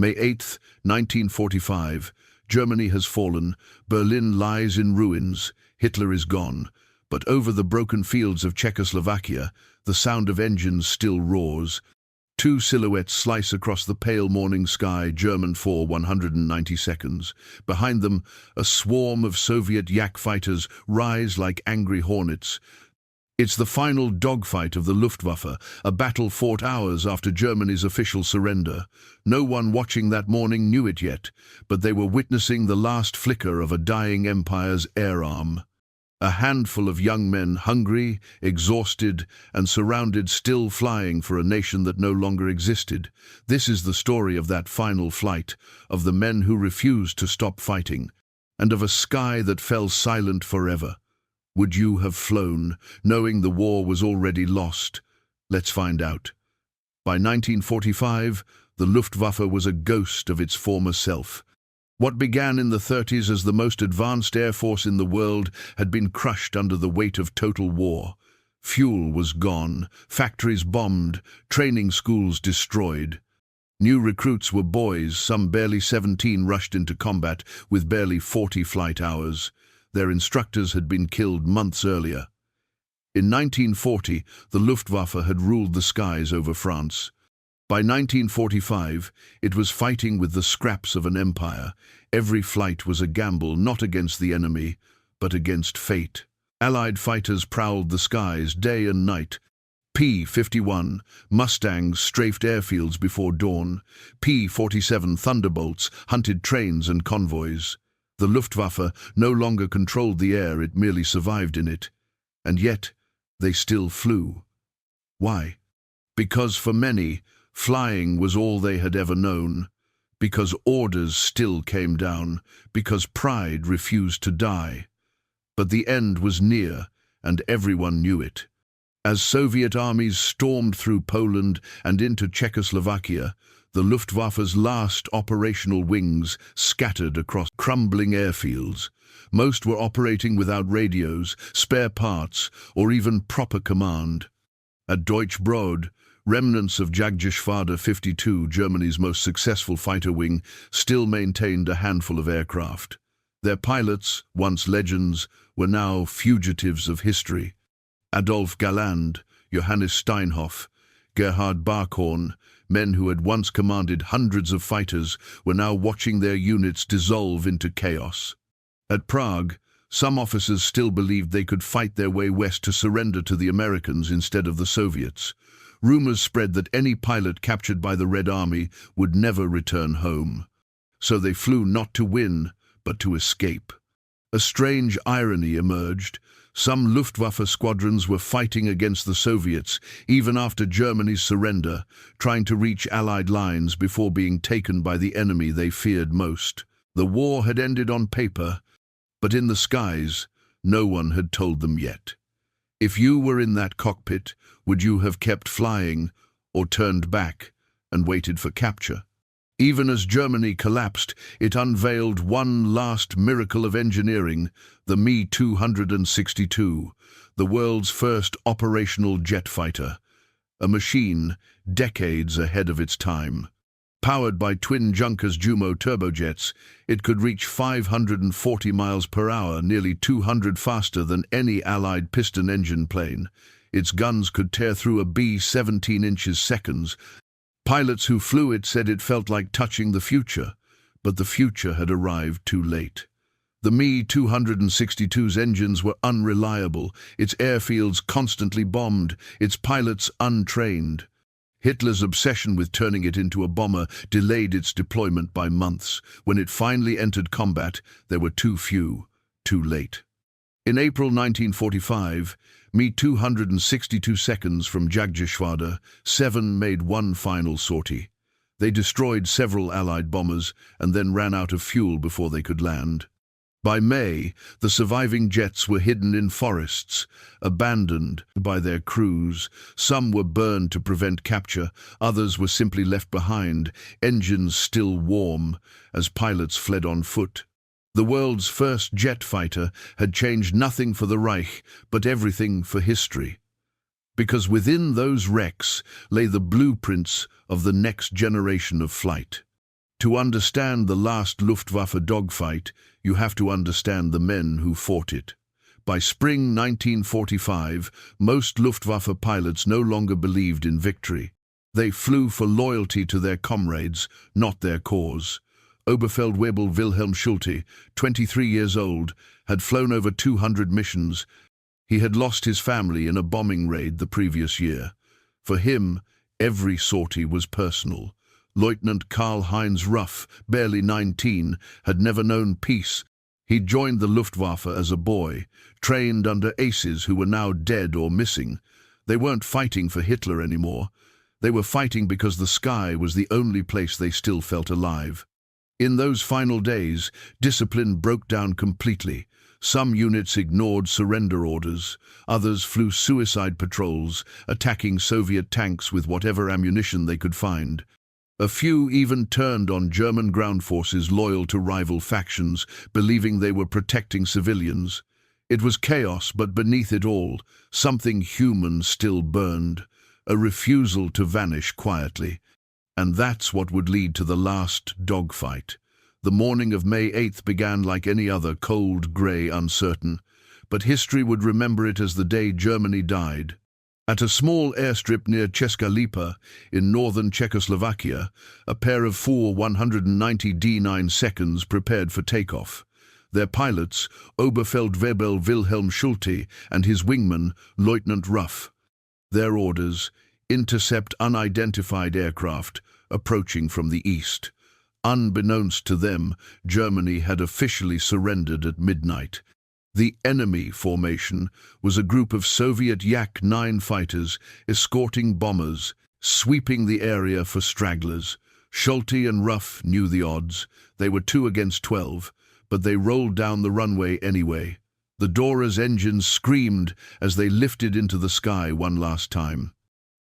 May 8, 1945. Germany has fallen. Berlin lies in ruins. Hitler is gone. But over the broken fields of Czechoslovakia, the sound of engines still roars. Two silhouettes slice across the pale morning sky, German for 190 seconds. Behind them, a swarm of Soviet Yak fighters rise like angry hornets. It's the final dogfight of the Luftwaffe, a battle fought hours after Germany's official surrender. No one watching that morning knew it yet, but they were witnessing the last flicker of a dying empire's air arm. A handful of young men, hungry, exhausted, and surrounded, still flying for a nation that no longer existed. This is the story of that final flight, of the men who refused to stop fighting, and of a sky that fell silent forever. Would you have flown, knowing the war was already lost? Let's find out. By 1945, the Luftwaffe was a ghost of its former self. What began in the 30s as the most advanced air force in the world had been crushed under the weight of total war. Fuel was gone, factories bombed, training schools destroyed. New recruits were boys, some barely 17, rushed into combat with barely 40 flight hours. Their instructors had been killed months earlier. In 1940, the Luftwaffe had ruled the skies over France. By 1945, it was fighting with the scraps of an empire. Every flight was a gamble, not against the enemy, but against fate. Allied fighters prowled the skies day and night. P-51 Mustangs strafed airfields before dawn. P-47 Thunderbolts hunted trains and convoys. The Luftwaffe no longer controlled the air, it merely survived in it. And yet, they still flew. Why? Because for many, flying was all they had ever known, because orders still came down, because pride refused to die. But the end was near, and everyone knew it. As Soviet armies stormed through Poland and into Czechoslovakia, the Luftwaffe's last operational wings scattered across crumbling airfields. Most were operating without radios, spare parts, or even proper command. At Deutsch Brod, remnants of WWII 52, Germany's most successful fighter wing, still maintained a handful of aircraft. Their pilots, once legends, were now fugitives of history. Adolf Galland, Johannes Steinhoff, Gerhard Barkhorn, men who had once commanded hundreds of fighters, were now watching their units dissolve into chaos. At Prague, some officers still believed they could fight their way west to surrender to the Americans instead of the Soviets. Rumors spread that any pilot captured by the Red Army would never return home. So they flew not to win, but to escape. A strange irony emerged. Some Luftwaffe squadrons were fighting against the Soviets, even after Germany's surrender, trying to reach Allied lines before being taken by the enemy they feared most. The war had ended on paper, but in the skies, no one had told them yet. If you were in that cockpit, would you have kept flying, or turned back and waited for capture? Even as Germany collapsed, it unveiled one last miracle of engineering, the Me-262, the world's first operational jet fighter, a machine decades ahead of its time. Powered by twin Junkers Jumo turbojets, it could reach 540 miles per hour, nearly 200 faster than any Allied piston engine plane. Its guns could tear through a B 17 inches seconds. Pilots who flew it said it felt like touching the future, but the future had arrived too late. The Me-262's engines were unreliable, its airfields constantly bombed, its pilots untrained. Hitler's obsession with turning it into a bomber delayed its deployment by months. When it finally entered combat, there were too few, too late. In April 1945, Me-262 seconds from WWII, 7 made one final sortie. They destroyed several Allied bombers and then ran out of fuel before they could land. By May, the surviving jets were hidden in forests, abandoned by their crews. Some were burned to prevent capture, others were simply left behind, engines still warm, as pilots fled on foot. The world's first jet fighter had changed nothing for the Reich, but everything for history. Because within those wrecks lay the blueprints of the next generation of flight. To understand the last Luftwaffe dogfight, you have to understand the men who fought it. By spring 1945, most Luftwaffe pilots no longer believed in victory. They flew for loyalty to their comrades, not their cause. Oberfeldwebel Wilhelm Schulte, 23 years old, had flown over 200 missions. He had lost his family in a bombing raid the previous year. For him, every sortie was personal. Lieutenant Karl-Heinz Ruff, barely 19, had never known peace. He joined the Luftwaffe as a boy, trained under aces who were now dead or missing. They weren't fighting for Hitler anymore. They were fighting because the sky was the only place they still felt alive. In those final days, discipline broke down completely. Some units ignored surrender orders. Others flew suicide patrols, attacking Soviet tanks with whatever ammunition they could find. A few even turned on German ground forces loyal to rival factions, believing they were protecting civilians. It was chaos, but beneath it all, something human still burned, a refusal to vanish quietly. And that's what would lead to the last dogfight. The morning of May 8th began like any other, cold, grey, uncertain, but history would remember it as the day Germany died. At a small airstrip near Česká Lípa in northern Czechoslovakia, a pair of four 190 D9 seconds prepared for takeoff. Their pilots, Oberfeldwebel Wilhelm Schulte and his wingman, Lieutenant Ruff. Their orders, intercept unidentified aircraft approaching from the east. Unbeknownst to them, Germany had officially surrendered at midnight. The enemy formation was a group of Soviet Yak-9 fighters escorting bombers, sweeping the area for stragglers. Schulte and Ruff knew the odds. They were 2 against 12, but they rolled down the runway anyway. The Dora's engines screamed as they lifted into the sky one last time.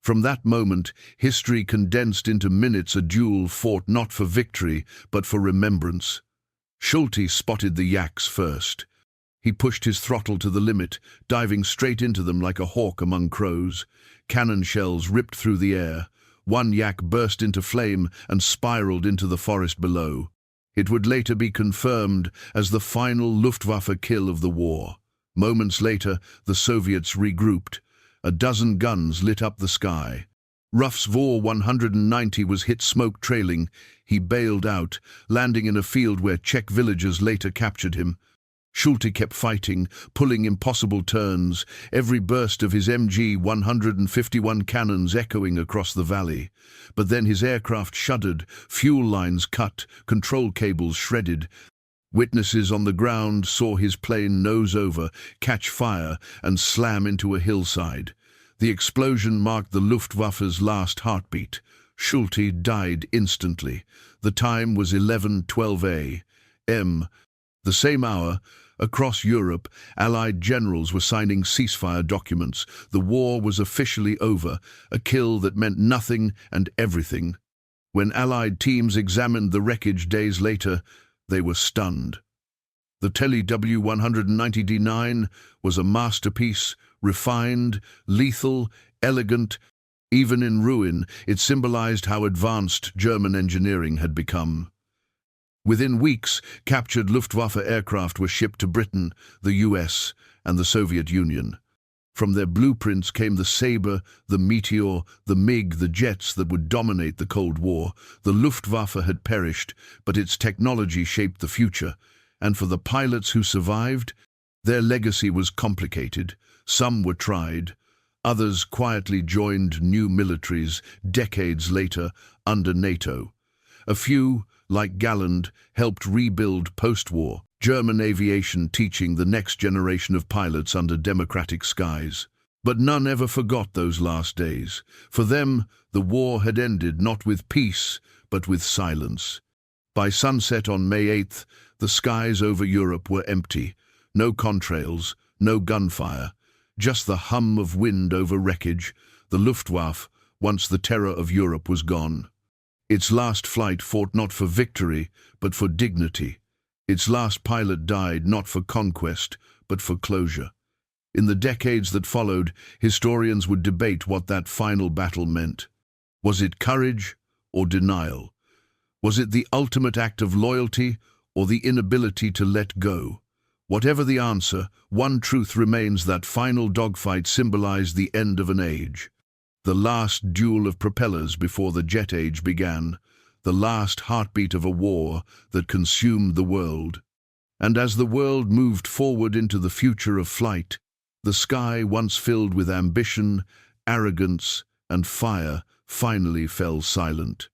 From that moment, history condensed into minutes. A duel fought not for victory, but for remembrance. Schulte spotted the Yaks first. He pushed his throttle to the limit, diving straight into them like a hawk among crows. Cannon shells ripped through the air. One Yak burst into flame and spiraled into the forest below. It would later be confirmed as the final Luftwaffe kill of the war. Moments later, the Soviets regrouped. A dozen guns lit up the sky. Ruff's Vor 190 was hit smoke trailing. He bailed out, landing in a field where Czech villagers later captured him. Schulte kept fighting, pulling impossible turns, every burst of his MG 151 cannons echoing across the valley. But then his aircraft shuddered, fuel lines cut, control cables shredded. Witnesses on the ground saw his plane nose over, catch fire, and slam into a hillside. The explosion marked the Luftwaffe's last heartbeat. Schulte died instantly. The time was 11:12 a.m. The same hour, across Europe, Allied generals were signing ceasefire documents. The war was officially over, a kill that meant nothing and everything. When Allied teams examined the wreckage days later, they were stunned. The Tele W190D9 was a masterpiece, refined, lethal, elegant. Even in ruin, it symbolized how advanced German engineering had become. Within weeks, captured Luftwaffe aircraft were shipped to Britain, the US, and the Soviet Union. From their blueprints came the Sabre, the Meteor, the MiG, the jets that would dominate the Cold War. The Luftwaffe had perished, but its technology shaped the future. And for the pilots who survived, their legacy was complicated. Some were tried. Others quietly joined new militaries decades later under NATO. A few, like Galland, helped rebuild post-war German aviation, teaching the next generation of pilots under democratic skies. But none ever forgot those last days. For them, the war had ended not with peace, but with silence. By sunset on May 8th, the skies over Europe were empty. No contrails, no gunfire, just the hum of wind over wreckage. The Luftwaffe, once the terror of Europe, was gone. Its last flight fought not for victory, but for dignity. Its last pilot died not for conquest, but for closure. In the decades that followed, historians would debate what that final battle meant. Was it courage or denial? Was it the ultimate act of loyalty or the inability to let go? Whatever the answer, one truth remains: that final dogfight symbolized the end of an age. The last duel of propellers before the jet age began, the last heartbeat of a war that consumed the world. And as the world moved forward into the future of flight, the sky, once filled with ambition, arrogance, and fire, finally fell silent.